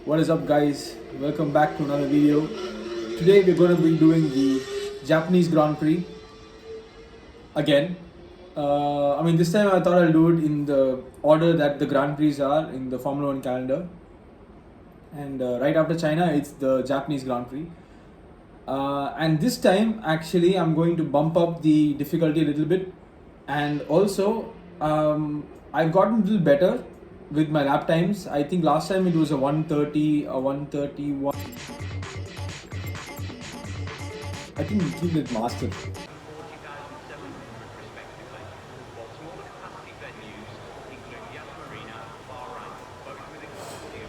What is up, guys? Welcome back to another video. Today we're going to be doing the Japanese Grand Prix again. This time I thought I'll do it in the order that the Grand Prix are in the Formula 1 calendar. And right after China, it's the Japanese Grand Prix. And this time, actually, I'm going to bump up the difficulty a little bit. And also, I've gotten a little better with my lap times. I think last time it was a 130, a 131. I think we keep it mastered.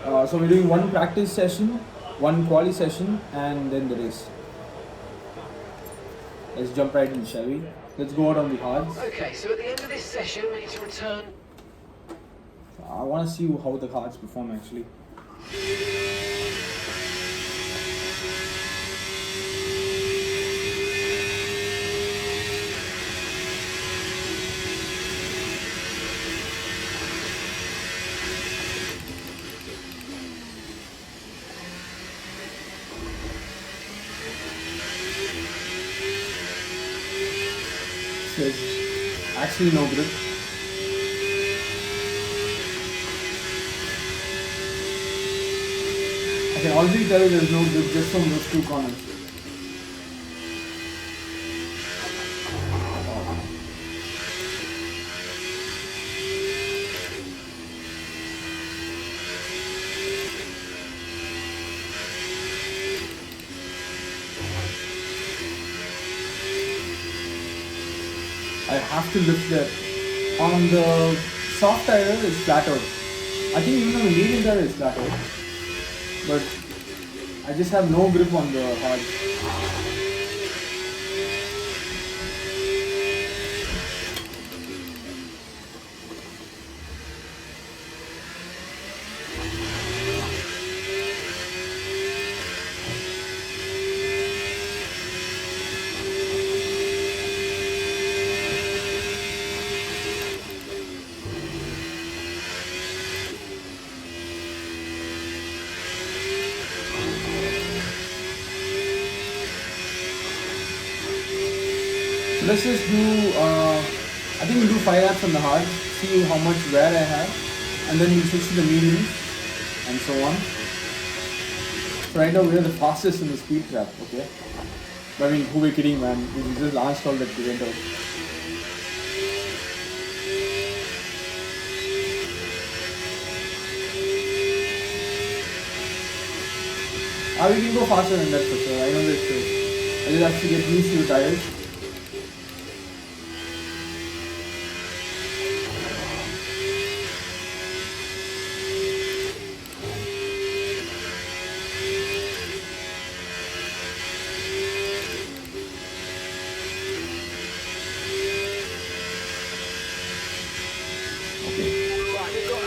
So we're doing one practice session, one quali session, and then the race. Let's jump right in, shall we? Let's go out on the hards. Okay, so at the end of this session, we need to return. I want to see how the hards perform actually. There's actually no grip. I can already tell there's no grip just from those two corners. I have to lift that. On the soft tire, it's flat out. I think even on the medium tire, it's flat out. But I just have no grip on the hard. Let's just do, I think we'll do 5 laps on the hard, see how much wear I have, and then we'll switch to the mediums, and so on. So right now we're the fastest in the speed trap, okay? But I mean, who we're kidding, man? We just launched all that we went out. We can go faster than that for sure, I know that's true. I just have to get used to the tires.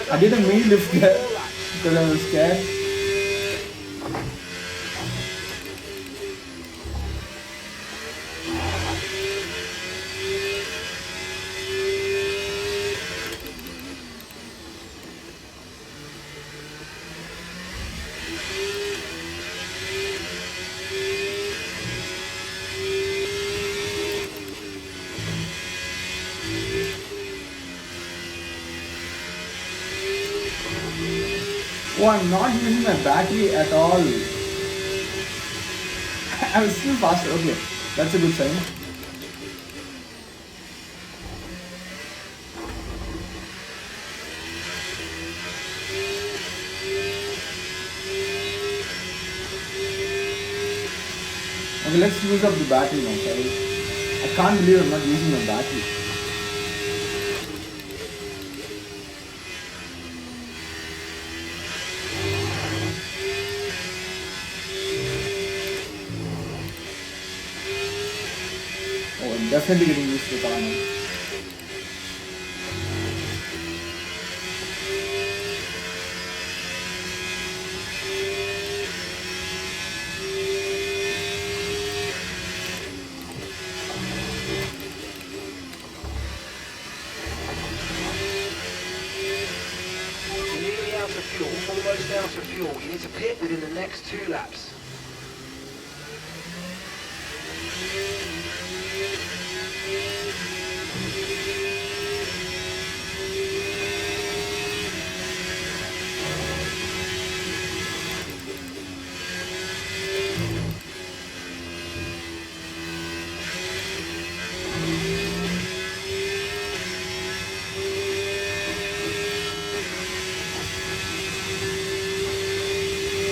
I did a mini lift there because I was scared. Oh, I'm not using my battery at all. I was still faster. Okay, that's a good sign. Okay, let's use up the battery now, shall we? I can't believe I'm not using my battery. I'm definitely getting used to the car now. Nearly out of fuel, almost out of fuel. You need to pit within the next 2 laps.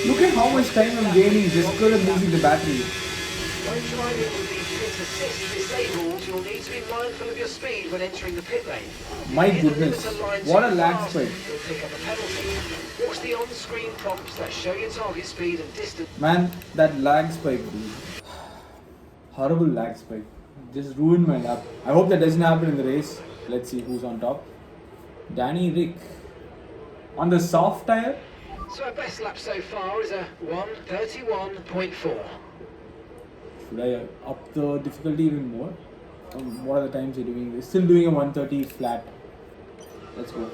Look at how much time I'm gaining just because of losing the battery. When driving with the pit assist disabled, you'll need to be mindful of your speed when entering the pit lane. My If you hit the goodness, limiter line what too a lag fast, spike. You'll pick up a penalty. Watch the on-screen prompts that show your target speed and distance. Man, that lag spike, dude. Horrible lag spike. Just ruined my lap. I hope that doesn't happen in the race. Let's see who's on top. Danny Rick. On the soft tire? So our best lap so far is a 1:31.4. Should I up the difficulty even more? What are the times you're doing this? Still doing a 130 flat. Let's go.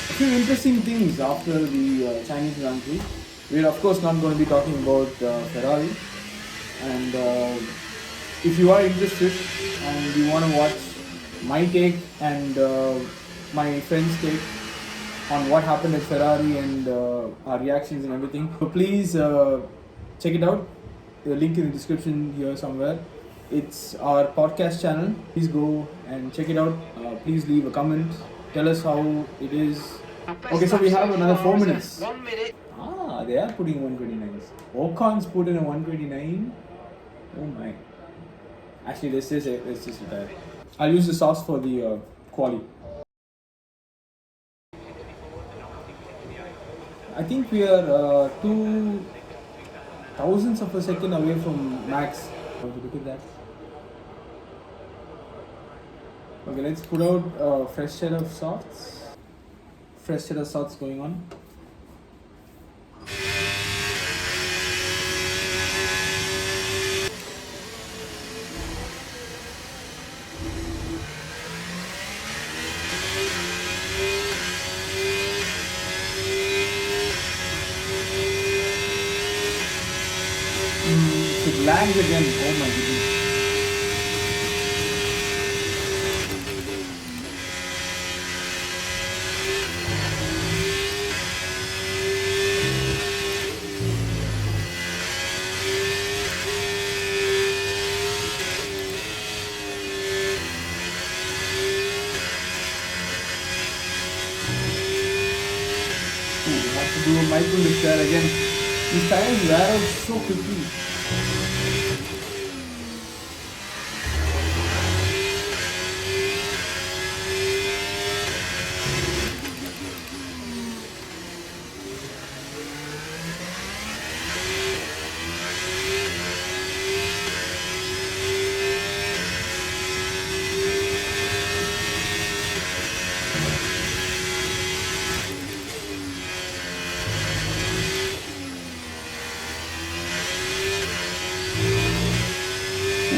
A few interesting things after the Chinese Grand Prix. We're of course not going to be talking about Ferrari, and if you are interested and you want to watch my take and my friend's take on what happened at Ferrari and our reactions and everything, so please check it out. The link in the description here somewhere. It's our podcast channel. Please go and check it out. Please leave a comment. Tell us how it is. Okay, so we have another 4 minutes. 1 minute. Ah, they are putting 129s. Ocon's put in a 129. Oh my. Actually, let's just retire. I'll use the sauce for the quali. I think we are 2 thousandths of a second away from max. Look at that. Okay, let's put out a fresh set of softs. Fresh set of softs going on. It lags again. Oh my goodness. Have to do a micro lift there again. These tires wear out so quickly.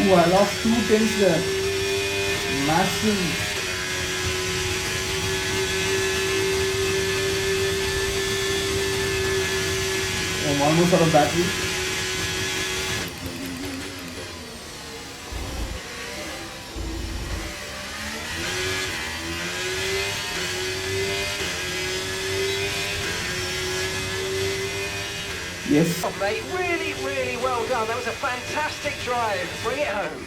Ooh, I lost 2 tenths there. Massive. I'm almost out of battery. Yes. Oh, mate, really well done. That was a fantastic drive. Bring it home.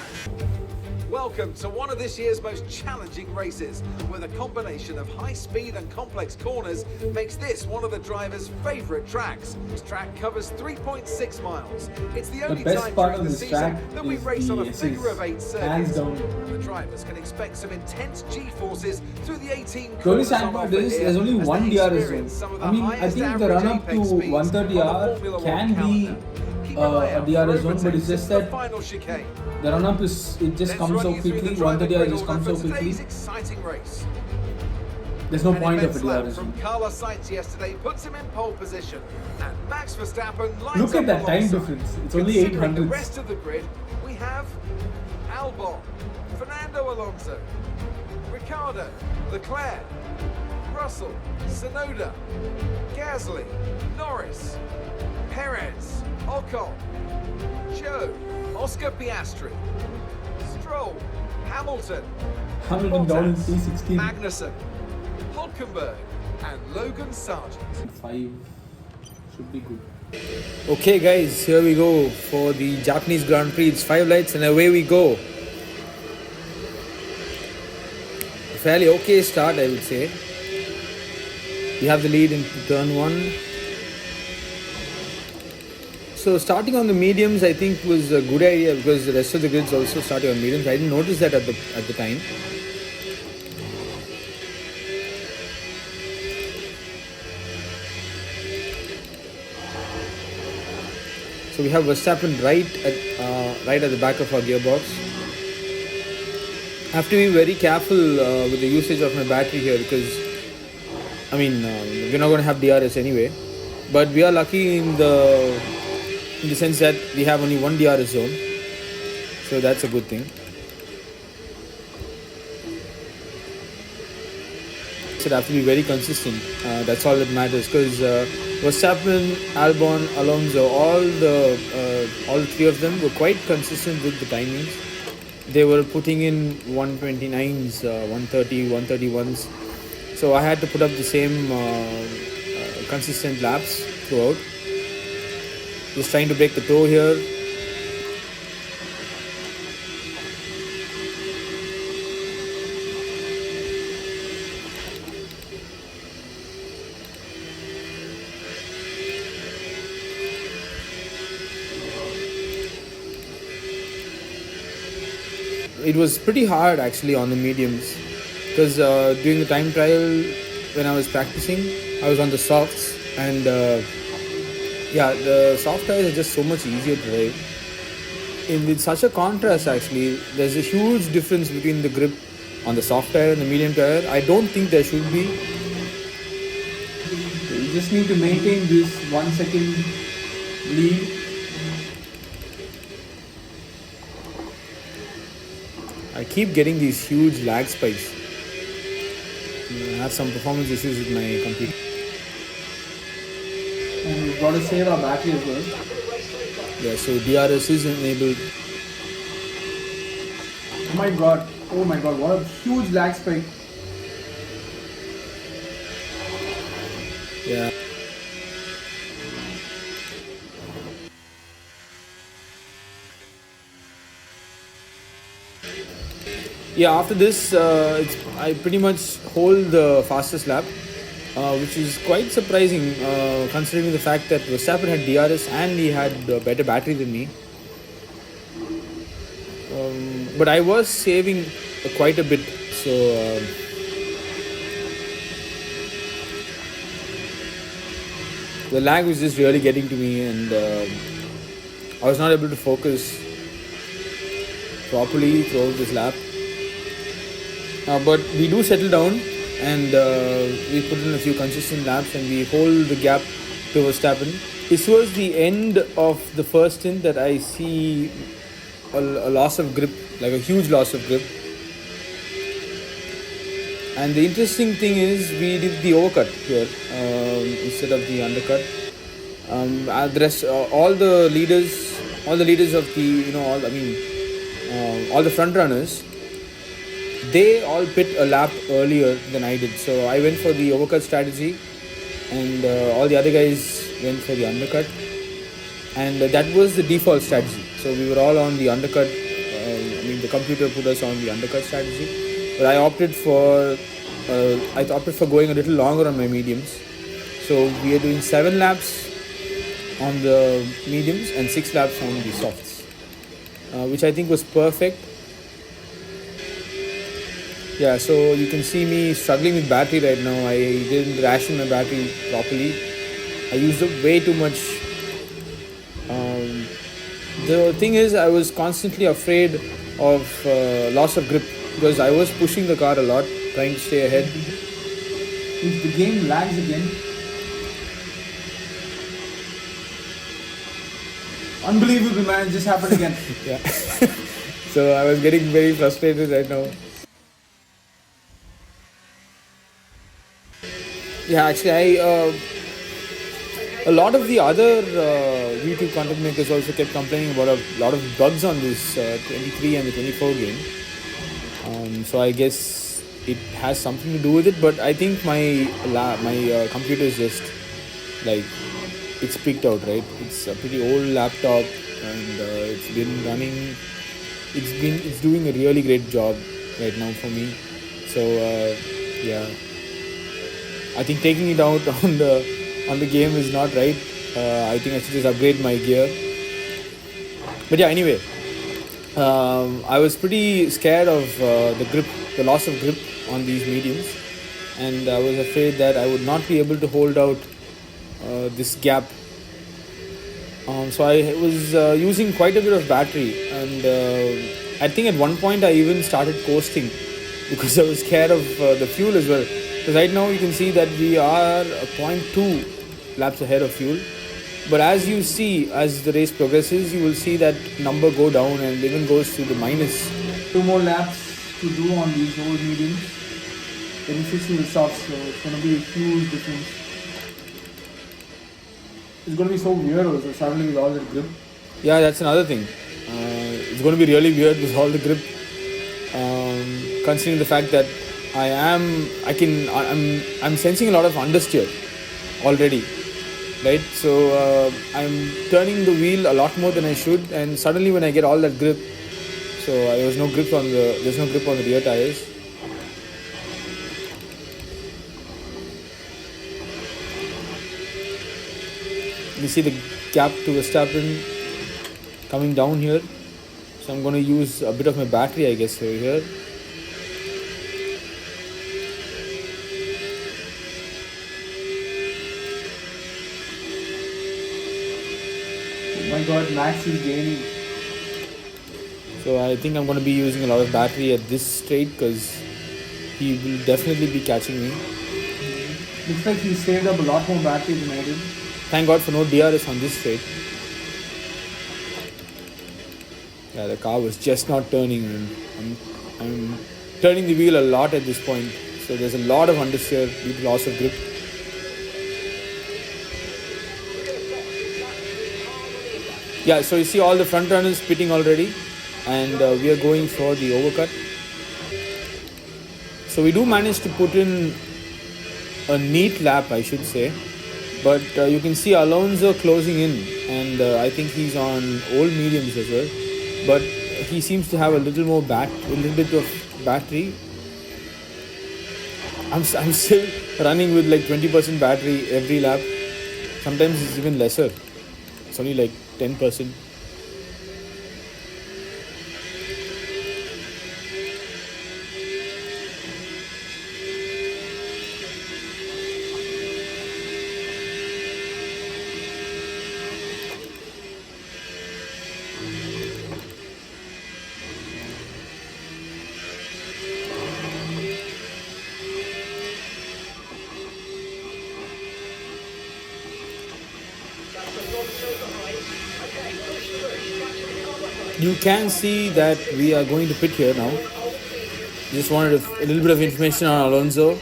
Welcome to one of this year's most challenging races, where the combination of high speed and complex corners makes this one of the driver's favourite tracks. This track covers 3.6 miles. It's the only best time part during of the this season track that we is race on a the figure-of-8 assist. Hands circuit. down. The drivers can expect some intense G-forces through the 18 The only corners sad on part offer is here there's only as one they DRS experience some zone. of the I mean, I highest think the average run up to apex speeds 130R on the Formula can One be calendar. Keep an eye a out DRS for zone, but it's just the that final chicane. the run up is, it just Let's comes run so you through quickly. the driver 130R grid just order comes so for quickly. today's exciting race. there's no An point of immense a lap DRS. from Carlos Sainz yesterday puts him in pole position, and Max Verstappen lines Look up at that time alongside. difference. It's only Considering 800. the rest of the grid, we have Albon, Fernando Alonso, Ricciardo, Leclerc, Russell, Tsunoda, Gasly, Norris, Perez, Ocon, Joe, Oscar Piastri, Stroll, Hamilton, Hamilton down in Bottas, P16. Magnussen, Hulkenberg, and Logan Sargent. 5 should be good. Okay guys, here we go for the Japanese Grand Prix. It's 5 lights and away we go. A fairly okay start, I would say. We have the lead in turn 1. So starting on the mediums I think was a good idea because the rest of the grids also started on mediums. I didn't notice that at the time. So we have Verstappen right at the back of our gearbox. I have to be very careful with the usage of my battery here because we're not going to have DRS anyway. But we are lucky in the sense that we have only one DRS zone, so that's a good thing. So I have to be very consistent. That's all that matters because Verstappen, Albon, Alonso, all the three of them were quite consistent with the timings. They were putting in 129s, 130, 131s. So I had to put up the same consistent laps throughout. Just trying to break the toe here. It was pretty hard actually on the mediums because during the time trial when I was practicing I was on the softs and the soft tires are just so much easier to drive. With such a contrast actually, there's a huge difference between the grip on the soft tire and the medium tire. I don't think there should be. You just need to maintain this 1 second lead. I keep getting these huge lag spikes. I have some performance issues with my computer. And we've got to save our battery as well. Yeah, so DRS is enabled. Oh my god, what a huge lag spike. Yeah. Yeah, after this, I pretty much hold the fastest lap, which is quite surprising considering the fact that Verstappen had DRS and he had a better battery than me. But I was saving quite a bit, so the lag was just really getting to me, and I was not able to focus properly throughout this lap. But we do settle down and we put in a few consistent laps and we hold the gap to Verstappen. This was the end of the first stint that I see a loss of grip, like a huge loss of grip. And the interesting thing is we did the overcut here instead of the undercut. The rest, all the leaders of the, all the front runners, they all pit a lap earlier than I did. So I went for the overcut strategy and all the other guys went for the undercut. And that was the default strategy. So we were all on the undercut. The computer put us on the undercut strategy. But I opted for going a little longer on my mediums. So we are doing 7 laps on the mediums and 6 laps on the softs, which I think was perfect. Yeah, so you can see me struggling with battery right now. I didn't ration my battery properly. I used up way too much. The thing is, I was constantly afraid of loss of grip because I was pushing the car a lot, trying to stay ahead. If the game lags again. Unbelievable, man, it just happened again. Yeah. So I was getting very frustrated right now. Yeah, actually, a lot of the other YouTube content makers also kept complaining about a lot of bugs on this 23 and the 24 game. So I guess it has something to do with it, but I think my computer is just like it's peaked out, right? It's a pretty old laptop, and it's been running. It's doing a really great job right now for me. So yeah, I think taking it out on the game is not right. I think I should just upgrade my gear. But yeah, anyway, I was pretty scared of the loss of grip on these mediums, and I was afraid that I would not be able to hold out this gap. So I was using quite a bit of battery, and I think at one point I even started coasting because I was scared of the fuel as well. Because right now you can see that we are 0.2 laps ahead of fuel. But as you see, as the race progresses, you will see that number go down and even goes to the minus. 2 more laps to do on these old mediums. Then you switch to the softs, so it's going to be a huge difference. It's going to be so weird also, suddenly with all the grip. Yeah, that's another thing. It's going to be really weird with all the grip, considering the fact that I'm sensing a lot of understeer already, right? So I'm turning the wheel a lot more than I should, and suddenly when I get all that grip, so there's no grip on the rear tires. You see the gap to Verstappen coming down here. So I'm going to use a bit of my battery, I guess, over here. Oh my god, Max is gaining. So I think I'm going to be using a lot of battery at this straight because he will definitely be catching me. Looks like he saved up a lot more battery than I did. Thank God for no DRS on this straight. Yeah, the car was just not turning, and I'm turning the wheel a lot at this point. So there's a lot of understeer due to loss of grip. Yeah, so you see all the front runners pitting already, and we are going for the overcut. So we do manage to put in a neat lap, I should say, but you can see Alonso closing in, and I think he's on old mediums as well, but he seems to have a little bit of battery. I'm still running with like 20% battery every lap. Sometimes it's even lesser. It's only like 10%. You can see that we are going to pit here now. Just wanted a little bit of information on Alonso.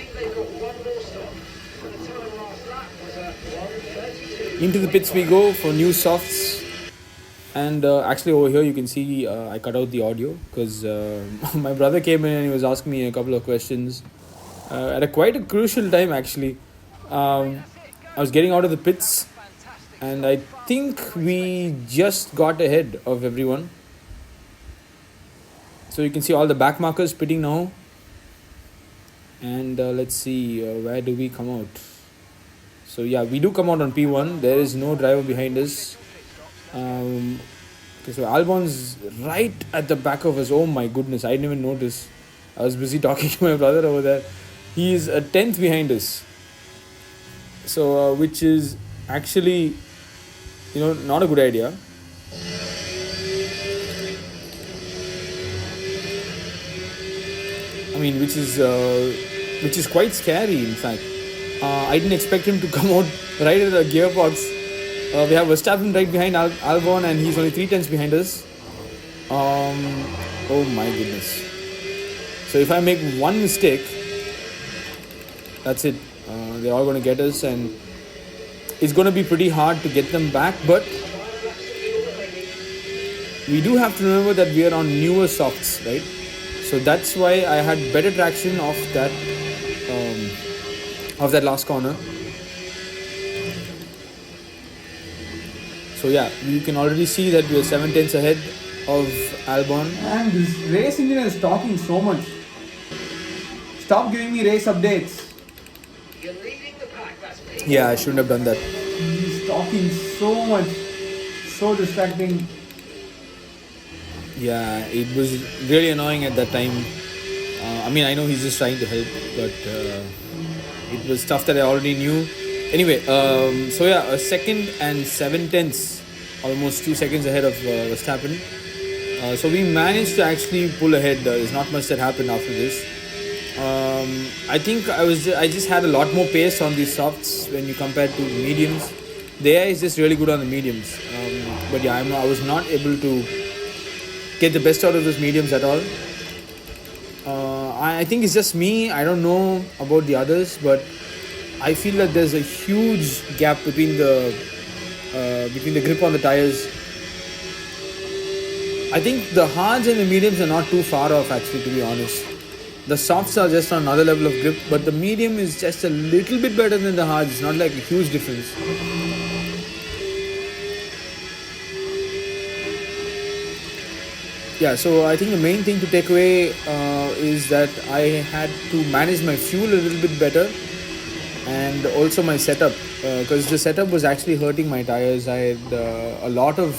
Into the pits we go for new softs. And actually over here you can see I cut out the audio because my brother came in and he was asking me a couple of questions at quite a crucial time actually. I was getting out of the pits and I think we just got ahead of everyone. So you can see all the back markers pitting now. And let's see, where do we come out? So yeah, we do come out on P1. There is no driver behind us. Okay, so Albon's right at the back of us. Oh my goodness, I didn't even notice. I was busy talking to my brother over there. He is a 10th behind us. So which is actually, not a good idea. I mean, which is quite scary, in fact. I didn't expect him to come out right at the gearbox. We have Verstappen right behind Albon, and he's only 3 tenths behind us. Oh my goodness. So if I make one mistake, that's it. They're all going to get us, and it's going to be pretty hard to get them back. But we do have to remember that we are on newer softs, right? So that's why I had better traction of that last corner. So yeah, you can already see that we are 7 tenths ahead of Albon. And this race engine is talking so much. Stop giving me race updates. You're leading the pack, that's me. Yeah, I shouldn't have done that. He's talking so much. So distracting. Yeah, it was really annoying at that time. I mean, I know he's just trying to help, but it was stuff that I already knew. Anyway, so yeah, a second and 7 tenths, almost 2 seconds ahead of Verstappen. So we managed to actually pull ahead. There's not much that happened after this. I think I just had a lot more pace on these softs when you compare to mediums. The AI is just really good on the mediums. But yeah, I was not able to get the best out of those mediums at all. I think it's just me. I don't know about the others, but I feel that there's a huge gap between the grip on the tires. I think the hards and the mediums are not too far off, actually, to be honest. The softs are just on another level of grip, but the medium is just a little bit better than the hards. It's not like a huge difference. Yeah, so I think the main thing to take away is that I had to manage my fuel a little bit better, and also my setup, because the setup was actually hurting my tires. I had a lot of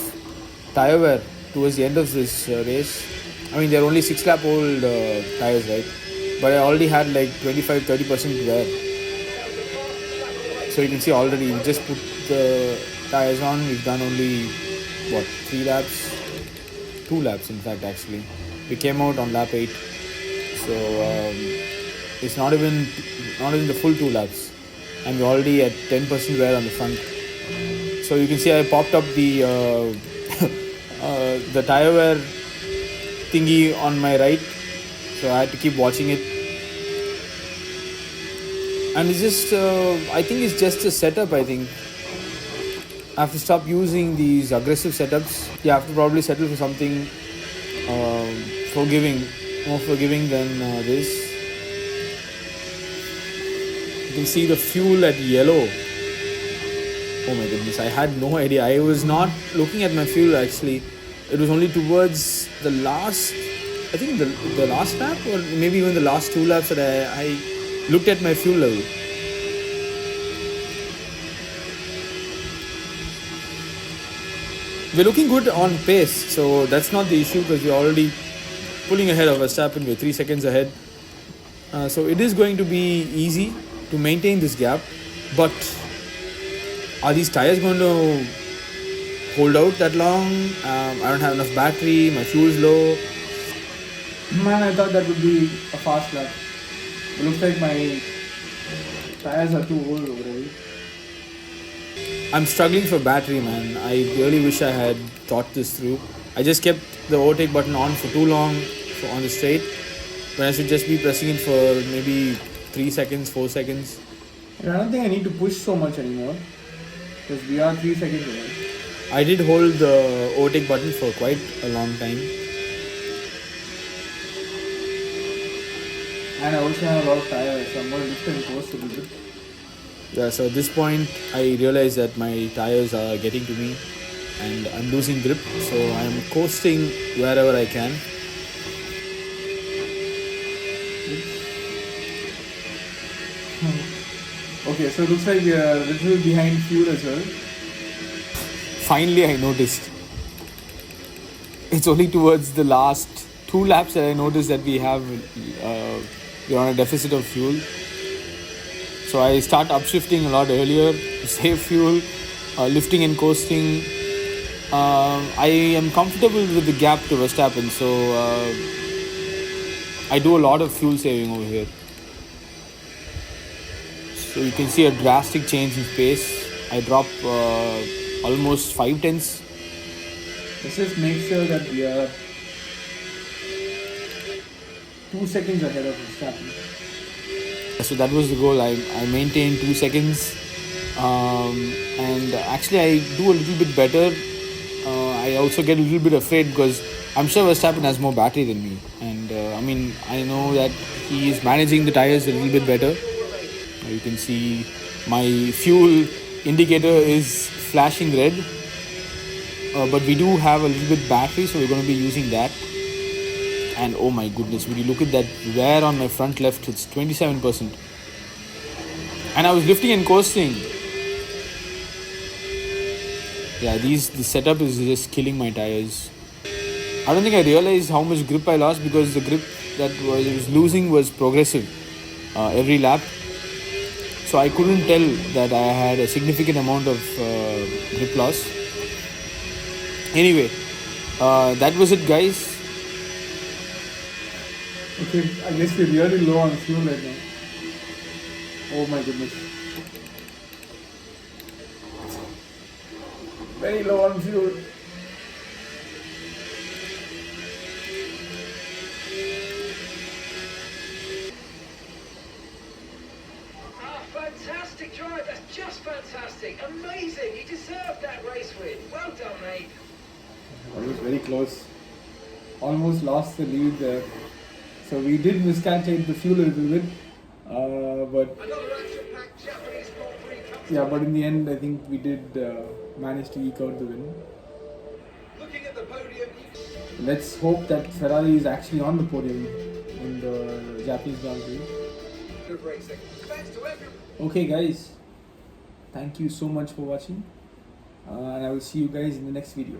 tire wear towards the end of this race. I mean, they're only 6 lap old tires, right? But I already had like 25-30% wear. So you can see already, we just put the tires on. We've done only 3 laps? 2 laps, in fact, actually. We came out on lap 8. So it's not even the full 2 laps. And we're already at 10% wear on the front. So you can see I popped up the the tire wear thingy on my right, so I had to keep watching it. And it's just I think it's just a setup. I think I have to stop using these aggressive setups. You have to probably settle for something more forgiving than this. You can see the fuel at yellow. Oh my goodness, I had no idea. I was not looking at my fuel actually. It was only towards the last, I think the last lap, or maybe even the last 2 laps, that I looked at my fuel level. We're looking good on pace, so that's not the issue, because we're already pulling ahead of Verstappen. We're 3 seconds ahead. So it is going to be easy to maintain this gap, but are these tires going to hold out that long? I don't have enough battery, my fuel's low. Man, I thought that would be a fast lap. It looks like my tires are too old already. I'm struggling for battery, man. I really wish I had thought this through. I just kept the overtake button on for too long on the straight, when I should just be pressing it for maybe 3 seconds, 4 seconds. And I don't think I need to push so much anymore, because we are 3 seconds away. I did hold the overtake button for quite a long time. And I also have a lot of tires, so I'm going to lift and coast a little bit. Yeah, so at this point, I realized that my tires are getting to me and I'm losing grip. So I'm coasting wherever I can. Okay, so it looks like we are a little behind fuel as well. Finally, I noticed. It's only towards the last 2 laps that I noticed that we're on a deficit of fuel. So I start upshifting a lot earlier to save fuel, lifting and coasting. I am comfortable with the gap to Verstappen, so I do a lot of fuel saving over here. So So you can see a drastic change in pace. I drop almost 5/10. Let's just make sure that we are 2 seconds ahead of Verstappen. So that was the goal. I maintained 2 seconds, and actually I do a little bit better. I also get a little bit afraid because I'm sure Verstappen has more battery than me, and I know that he is managing the tires a little bit better. You can see my fuel indicator is flashing red, but we do have a little bit battery, so we're going to be using that. And oh my goodness, would you look at that wear on my front left? It's 27%. And I was lifting and coasting. Yeah, the setup is just killing my tires. I don't think I realized how much grip I lost because the grip that I was losing was progressive every lap. So I couldn't tell that I had a significant amount of grip loss. Anyway, that was it, guys. Okay, I guess we're really low on fuel right now. Oh my goodness. Very low on fuel. Fantastic drive, that's just fantastic. Amazing, you deserved that race win. Well done, mate. That was very close. Almost lost the lead there. So we did miscalculate the fuel a little bit. But Another action-packed Japanese Grand Prix comes. yeah, but in the end I think we did manage to eke out the win. Looking at the podium, Let's hope that Ferrari is actually on the podium in the Japanese Grand Prix. good racing. Thanks to everyone. Okay guys, thank you so much for watching, and I will see you guys in the next video.